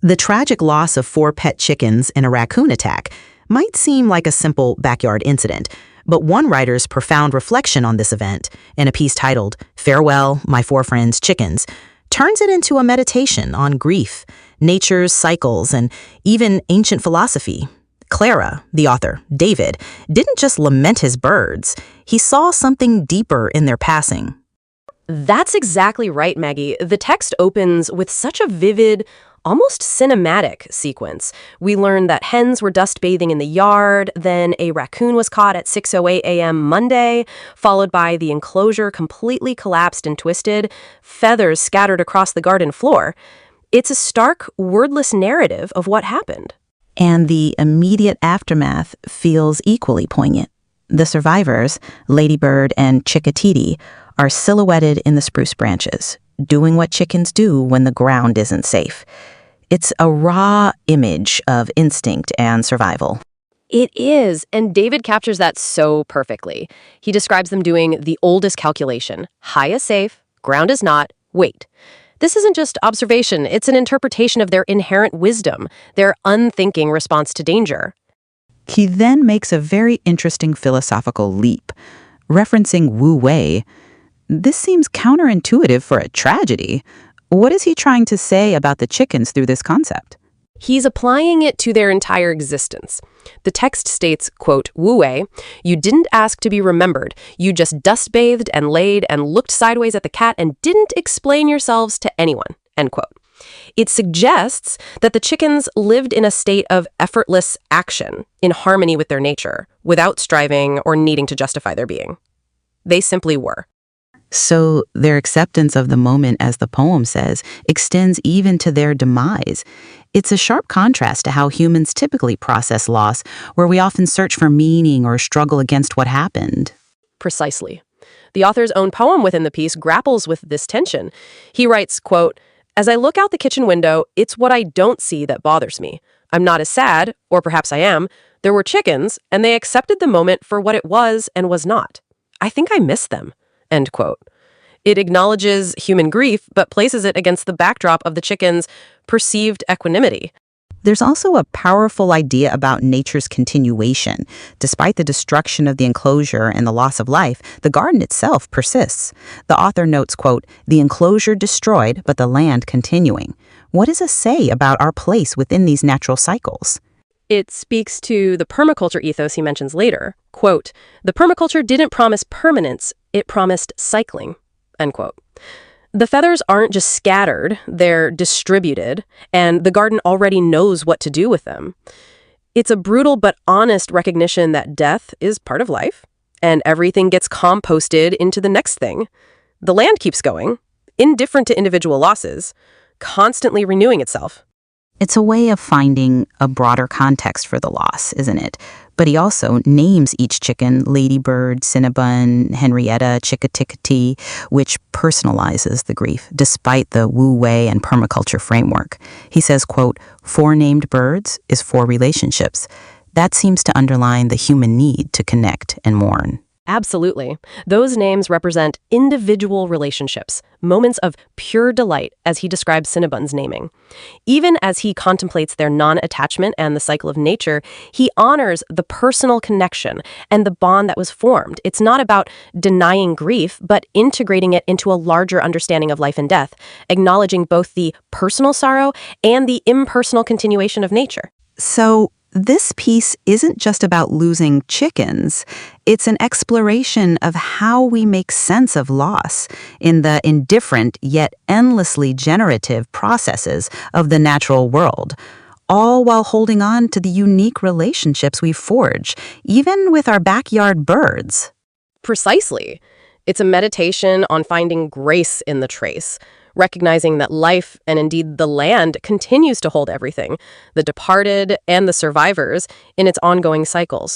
The tragic loss of 4 pet chickens in a raccoon attack might seem like a simple backyard incident, but one writer's profound reflection on this event, in a piece titled "Farewell, My 4 Friends' Chickens," turns it into a meditation on grief, nature's cycles, and even ancient philosophy. Clara, the author, David, didn't just lament his birds. He saw something deeper in their passing. That's exactly right, Maggie. The text opens with such a vivid, almost cinematic sequence. We learn that hens were dust bathing in the yard, then a raccoon was caught at 6:08 a.m. Monday, followed by the enclosure completely collapsed and twisted, feathers scattered across the garden floor. It's a stark, wordless narrative of what happened. And the immediate aftermath feels equally poignant. The survivors, Ladybird and Chick-a-titi, are silhouetted in the spruce branches, doing what chickens do when the ground isn't safe. It's a raw image of instinct and survival. It is, and David captures that so perfectly. He describes them doing the oldest calculation: high is safe, ground is not, wait. This isn't just observation, it's an interpretation of their inherent wisdom, their unthinking response to danger. He then makes a very interesting philosophical leap. Referencing Wu Wei, this seems counterintuitive for a tragedy. What is he trying to say about the chickens through this concept? He's applying it to their entire existence. The text states, quote, "Wu Wei, you didn't ask to be remembered. You just dust-bathed and laid and looked sideways at the cat and didn't explain yourselves to anyone," end quote. It suggests that the chickens lived in a state of effortless action, in harmony with their nature, without striving or needing to justify their being. They simply were. So their acceptance of the moment, as the poem says, extends even to their demise. It's a sharp contrast to how humans typically process loss, where we often search for meaning or struggle against what happened. Precisely. The author's own poem within the piece grapples with this tension. He writes, quote, "As I look out the kitchen window, it's what I don't see that bothers me. I'm not as sad, or perhaps I am. There were chickens, and they accepted the moment for what it was and was not. I think I miss them," end quote. It acknowledges human grief, but places it against the backdrop of the chickens' perceived equanimity. There's also a powerful idea about nature's continuation. Despite the destruction of the enclosure and the loss of life, the garden itself persists. The author notes, quote, "The enclosure destroyed, but the land continuing." What does it say about our place within these natural cycles? It speaks to the permaculture ethos he mentions later. Quote, "The permaculture didn't promise permanence, it promised cycling," end quote. The feathers aren't just scattered, they're distributed, and the garden already knows what to do with them. It's a brutal but honest recognition that death is part of life, and everything gets composted into the next thing. The land keeps going, indifferent to individual losses, constantly renewing itself. It's a way of finding a broader context for the loss, isn't it? But he also names each chicken Ladybird, Cinnabun, Henrietta, Chick-a-titi, which personalizes the grief, despite the Wu Wei and permaculture framework. He says, quote, "4 named birds is 4 relationships." That seems to underline the human need to connect and mourn. Absolutely. Those names represent individual relationships, moments of pure delight, as he describes Cinnabun's naming. Even as he contemplates their non-attachment and the cycle of nature, he honors the personal connection and the bond that was formed. It's not about denying grief, but integrating it into a larger understanding of life and death, acknowledging both the personal sorrow and the impersonal continuation of nature. So, this piece isn't just about losing chickens. It's an exploration of how we make sense of loss in the indifferent yet endlessly generative processes of the natural world, all while holding on to the unique relationships we forge, even with our backyard birds. Precisely. It's a meditation on finding grace in the trace, recognizing that life, and indeed the land, continues to hold everything, the departed and the survivors, in its ongoing cycles.